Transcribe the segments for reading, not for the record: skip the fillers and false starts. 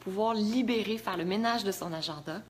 pouvoir libérer, faire le ménage de son agenda.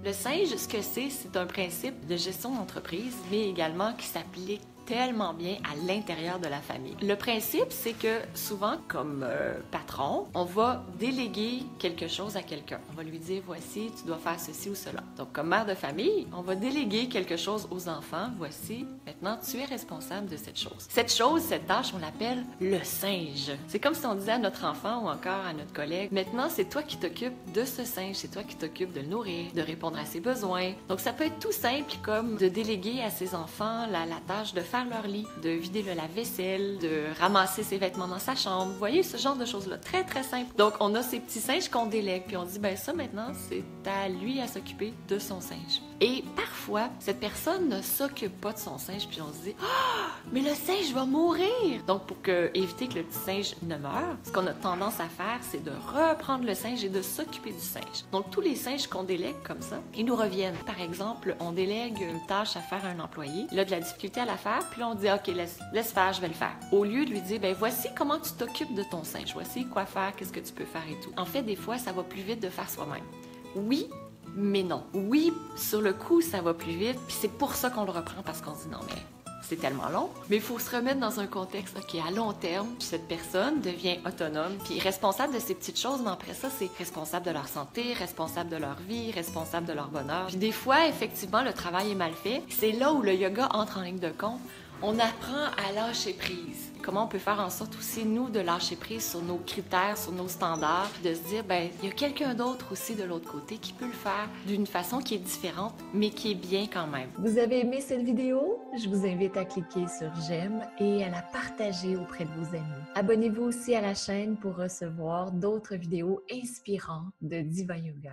Le singe, ce que c'est un principe de gestion d'entreprise, mais également qui s'applique tellement bien à l'intérieur de la famille. Le principe, c'est que souvent, comme patron, on va déléguer quelque chose à quelqu'un. On va lui dire, voici, tu dois faire ceci ou cela. Donc, comme mère de famille, on va déléguer quelque chose aux enfants. Voici, maintenant, tu es responsable de cette chose. Cette chose, cette tâche, on l'appelle le singe. C'est comme si on disait à notre enfant ou encore à notre collègue, maintenant, c'est toi qui t'occupes de ce singe, c'est toi qui t'occupes de le nourrir, de répondre à ses besoins. Donc, ça peut être tout simple comme de déléguer à ses enfants la tâche de faire leur lit, de vider le lave-vaisselle, de ramasser ses vêtements dans sa chambre. Vous voyez, ce genre de choses-là, très, très simple. Donc, on a ces petits singes qu'on délègue, puis on dit, ben ça, maintenant, c'est à lui à s'occuper de son singe. Et parfois, cette personne ne s'occupe pas de son singe, puis on se dit, ah, mais le singe va mourir! Donc, pour éviter que le petit singe ne meure, ce qu'on a tendance à faire, c'est de reprendre le singe et de s'occuper du singe. Donc, tous les singes qu'on délègue comme ça, ils nous reviennent. Par exemple, on délègue une tâche à faire à un employé, il a de la difficulté à la faire, puis là, on dit, OK, laisse faire, je vais le faire. Au lieu de lui dire, ben voici comment tu t'occupes de ton singe, voici quoi faire, qu'est-ce que tu peux faire et tout. En fait, des fois, ça va plus vite de faire soi-même. Oui, mais non. Oui, sur le coup, ça va plus vite, puis c'est pour ça qu'on le reprend, parce qu'on se dit, non, mais c'est tellement long. Mais il faut se remettre dans un contexte, OK, à long terme, cette personne devient autonome, puis responsable de ces petites choses, mais après ça, c'est responsable de leur santé, responsable de leur vie, responsable de leur bonheur. Puis des fois, effectivement, le travail est mal fait. C'est là où le yoga entre en ligne de compte. On apprend à lâcher prise. Comment on peut faire en sorte aussi, nous, de lâcher prise sur nos critères, sur nos standards, puis de se dire, ben, il y a quelqu'un d'autre aussi de l'autre côté qui peut le faire d'une façon qui est différente, mais qui est bien quand même. Vous avez aimé cette vidéo? Je vous invite à cliquer sur j'aime et à la partager auprès de vos amis. Abonnez-vous aussi à la chaîne pour recevoir d'autres vidéos inspirantes de Diva Yoga.